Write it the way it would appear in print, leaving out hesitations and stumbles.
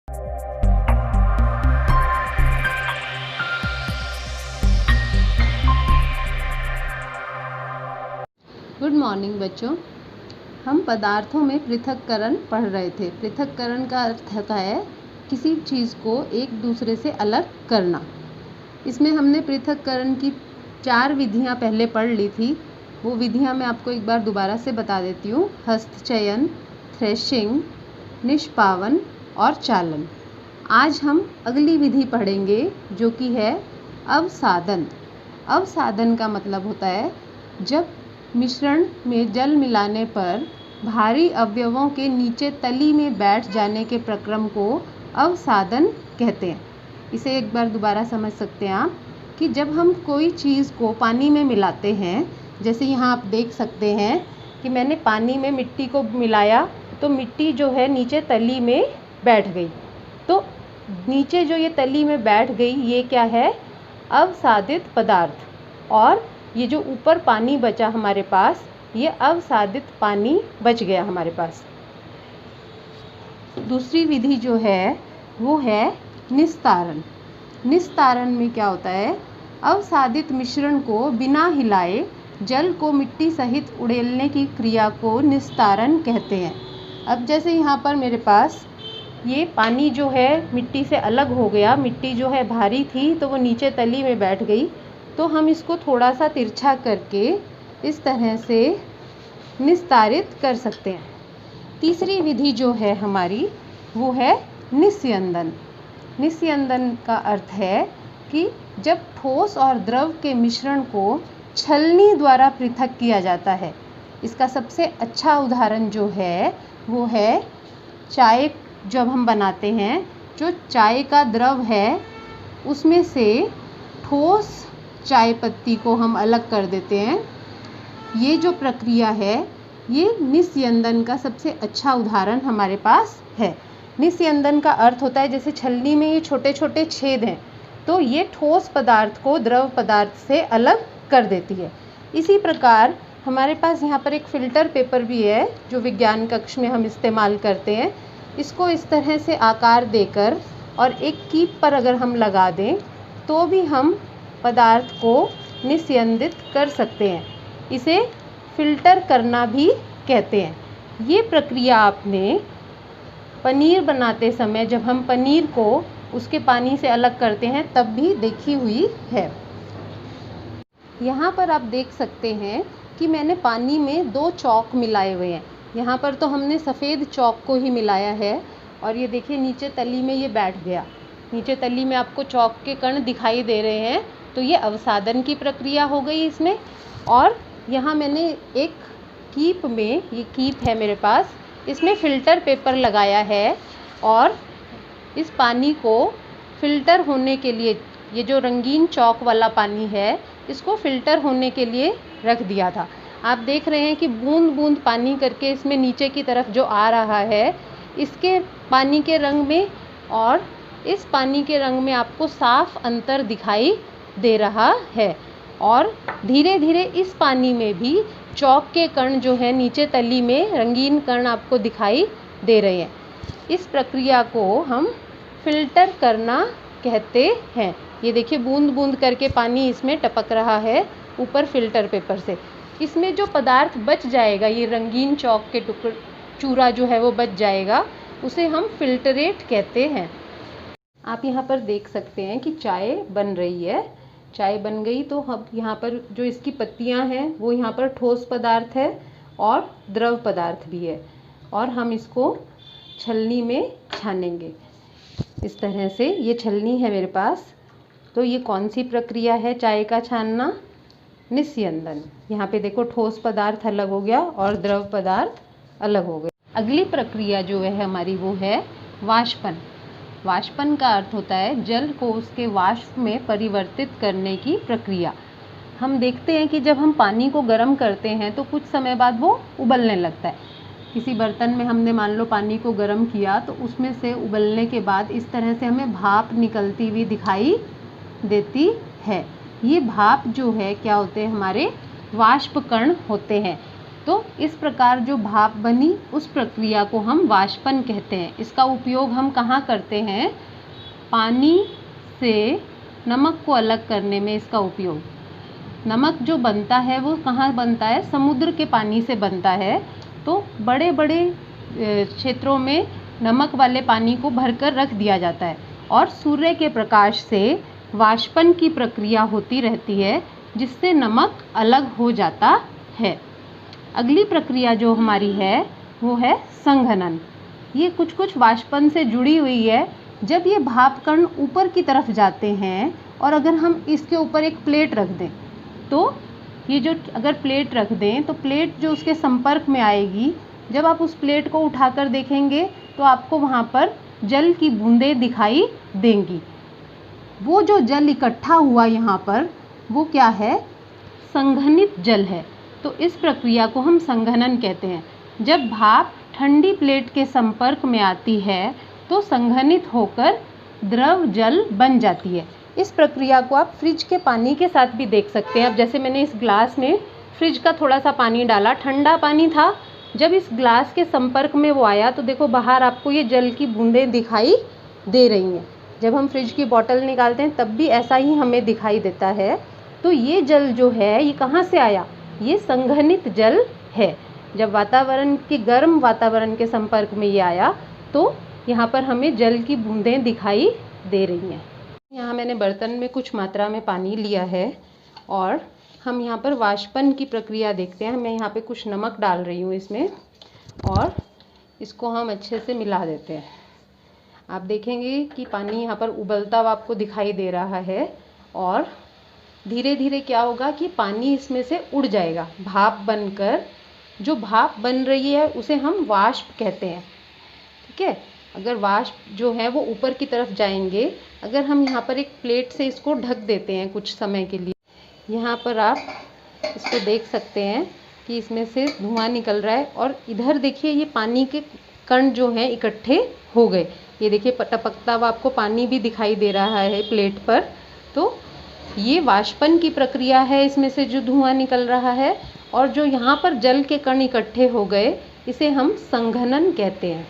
Good morning बच्चों। हम पदार्थों में पृथक्करण पढ़ रहे थे। पृथक्करण का अर्थ होता है किसी चीज़ को एक दूसरे से अलग करना। इसमें हमने पृथक्करण की 4 विधियां पहले पढ़ ली थी। वो विधियां मैं आपको एक बार दोबारा से बता देती हूँ। हस्तचयन, थ्रेशिंग, निष्पावन और चालन। आज हम अगली विधि पढ़ेंगे जो कि है अवसादन। अवसादन का मतलब होता है जब मिश्रण में जल मिलाने पर भारी अवयवों के नीचे तली में बैठ जाने के प्रक्रम को अवसादन कहते हैं। इसे एक बार दोबारा समझ सकते हैं आप कि जब हम कोई चीज़ को पानी में मिलाते हैं, जैसे यहाँ आप देख सकते हैं कि मैंने पानी में मिट्टी को मिलाया तो मिट्टी जो है नीचे तली में बैठ गई। तो नीचे जो ये तली में बैठ गई ये क्या है? अवसादित पदार्थ। और ये जो ऊपर पानी बचा हमारे पास, ये अवसादित पानी बच गया हमारे पास। दूसरी विधि जो है वो है निस्तारण। निस्तारण में क्या होता है? अवसादित मिश्रण को बिना हिलाए जल को मिट्टी सहित उड़ेलने की क्रिया को निस्तारण कहते हैं। अब जैसे यहाँ पर मेरे पास ये पानी जो है मिट्टी से अलग हो गया, मिट्टी जो है भारी थी तो वो नीचे तली में बैठ गई, तो हम इसको थोड़ा सा तिरछा करके इस तरह से निस्तारित कर सकते हैं। तीसरी विधि जो है हमारी वो है निस्यंदन। निस्यंदन का अर्थ है कि जब ठोस और द्रव के मिश्रण को छलनी द्वारा पृथक किया जाता है। इसका सबसे अच्छा उदाहरण जो है वो है चाय। जब हम बनाते हैं, जो चाय का द्रव है उसमें से ठोस चाय पत्ती को हम अलग कर देते हैं। ये जो प्रक्रिया है ये निस्यंदन का सबसे अच्छा उदाहरण हमारे पास है। निस्यंदन का अर्थ होता है जैसे छलनी में ये छोटे छोटे छेद हैं तो ये ठोस पदार्थ को द्रव पदार्थ से अलग कर देती है। इसी प्रकार हमारे पास यहाँ पर एक फ़िल्टर पेपर भी है जो विज्ञान कक्ष में हम इस्तेमाल करते हैं। इसको इस तरह से आकार देकर और एक कीप पर अगर हम लगा दें तो भी हम पदार्थ को निस्यंदित कर सकते हैं। इसे फ़िल्टर करना भी कहते हैं। ये प्रक्रिया आपने पनीर बनाते समय जब हम पनीर को उसके पानी से अलग करते हैं तब भी देखी हुई है। यहाँ पर आप देख सकते हैं कि मैंने पानी में 2 चॉक मिलाए हुए हैं। यहाँ पर तो हमने सफ़ेद चॉक को ही मिलाया है और ये देखिए नीचे तली में ये बैठ गया। नीचे तली में आपको चॉक के कण दिखाई दे रहे हैं, तो ये अवसादन की प्रक्रिया हो गई इसमें। और यहाँ मैंने एक कीप में, ये कीप है मेरे पास, इसमें फ़िल्टर पेपर लगाया है और इस पानी को फ़िल्टर होने के लिए, ये जो रंगीन चॉक वाला पानी है इसको फ़िल्टर होने के लिए रख दिया था। आप देख रहे हैं कि बूंद बूंद पानी करके इसमें नीचे की तरफ जो आ रहा है, इसके पानी के रंग में और इस पानी के रंग में आपको साफ अंतर दिखाई दे रहा है। और धीरे धीरे इस पानी में भी चॉक के कण जो है नीचे तली में रंगीन कण आपको दिखाई दे रहे हैं। इस प्रक्रिया को हम फ़िल्टर करना कहते हैं। ये देखिए बूंद बूंद करके पानी इसमें टपक रहा है ऊपर फ़िल्टर पेपर से। इसमें जो पदार्थ बच जाएगा, ये रंगीन चॉक के चूरा जो है वो बच जाएगा, उसे हम फ़िल्टरेट कहते हैं। आप यहाँ पर देख सकते हैं कि चाय बन रही है। चाय बन गई तो हम यहाँ पर जो इसकी पत्तियाँ हैं वो यहाँ पर ठोस पदार्थ है और द्रव पदार्थ भी है, और हम इसको छलनी में छानेंगे। इस तरह से ये छलनी है मेरे पास। तो ये कौन सी प्रक्रिया है चाय का छानना? निस्यंदन। यहाँ पे देखो ठोस पदार्थ अलग हो गया और द्रव पदार्थ अलग हो गए। अगली प्रक्रिया जो है हमारी वो है वाष्पन। वाष्पन का अर्थ होता है जल को उसके वाष्प में परिवर्तित करने की प्रक्रिया। हम देखते हैं कि जब हम पानी को गर्म करते हैं तो कुछ समय बाद वो उबलने लगता है। किसी बर्तन में हमने मान लो पानी को गर्म किया तो उसमें से उबलने के बाद इस तरह से हमें भाप निकलती हुई दिखाई देती है। ये भाप जो है क्या होते हैं? हमारे वाष्प कण होते हैं। तो इस प्रकार जो भाप बनी उस प्रक्रिया को हम वाष्पन कहते हैं। इसका उपयोग हम कहाँ करते हैं? पानी से नमक को अलग करने में इसका उपयोग। नमक जो बनता है वो कहाँ बनता है? समुद्र के पानी से बनता है। तो बड़े बड़े क्षेत्रों में नमक वाले पानी को भरकर रख दिया जाता है और सूर्य के प्रकाश से वाष्पन की प्रक्रिया होती रहती है, जिससे नमक अलग हो जाता है। अगली प्रक्रिया जो हमारी है वो है संघनन। ये कुछ वाष्पन से जुड़ी हुई है। जब ये भाप कण ऊपर की तरफ जाते हैं और अगर हम इसके ऊपर एक प्लेट रख दें, तो ये जो अगर प्लेट रख दें तो प्लेट जो उसके संपर्क में आएगी, जब आप उस प्लेट को उठाकर देखेंगे तो आपको वहाँ पर जल की बूंदें दिखाई देंगी। वो जो जल इकट्ठा हुआ यहाँ पर वो क्या है? संघनित जल है। तो इस प्रक्रिया को हम संघनन कहते हैं। जब भाप ठंडी प्लेट के संपर्क में आती है तो संघनित होकर द्रव जल बन जाती है। इस प्रक्रिया को आप फ्रिज के पानी के साथ भी देख सकते हैं। अब जैसे मैंने इस ग्लास में फ्रिज का थोड़ा सा पानी डाला, ठंडा पानी था, जब इस ग्लास के संपर्क में वो आया तो देखो बाहर आपको ये जल की बूंदें दिखाई दे रही हैं। जब हम फ्रिज की बोतल निकालते हैं तब भी ऐसा ही हमें दिखाई देता है। तो ये जल जो है ये कहाँ से आया? ये संघनित जल है। जब वातावरण के गर्म वातावरण के संपर्क में ये आया तो यहाँ पर हमें जल की बूंदें दिखाई दे रही हैं। यहाँ मैंने बर्तन में कुछ मात्रा में पानी लिया है और हम यहाँ पर वाष्पन की प्रक्रिया देखते हैं। मैं यहाँ पे कुछ नमक डाल रही हूँ इसमें और इसको हम अच्छे से मिला देते हैं। आप देखेंगे कि पानी यहाँ पर उबलता हुआ आपको दिखाई दे रहा है और धीरे धीरे क्या होगा कि पानी इसमें से उड़ जाएगा। भाप बनकर जो भाप बन रही है उसे हम वाष्प कहते हैं। ठीक है, अगर वाष्प जो है वो ऊपर की तरफ जाएंगे, अगर हम यहाँ पर एक प्लेट से इसको ढक देते हैं कुछ समय के लिए, यहाँ पर आप इसको देख सकते हैं कि इसमें से धुआं निकल रहा है और इधर देखिए ये पानी के कण जो हैं इकट्ठे हो गए। ये देखिए टपकता हुआ आपको पानी भी दिखाई दे रहा है प्लेट पर। तो ये वाष्पन की प्रक्रिया है, इसमें से जो धुआं निकल रहा है और जो यहाँ पर जल के कण इकट्ठे हो गए इसे हम संघनन कहते हैं।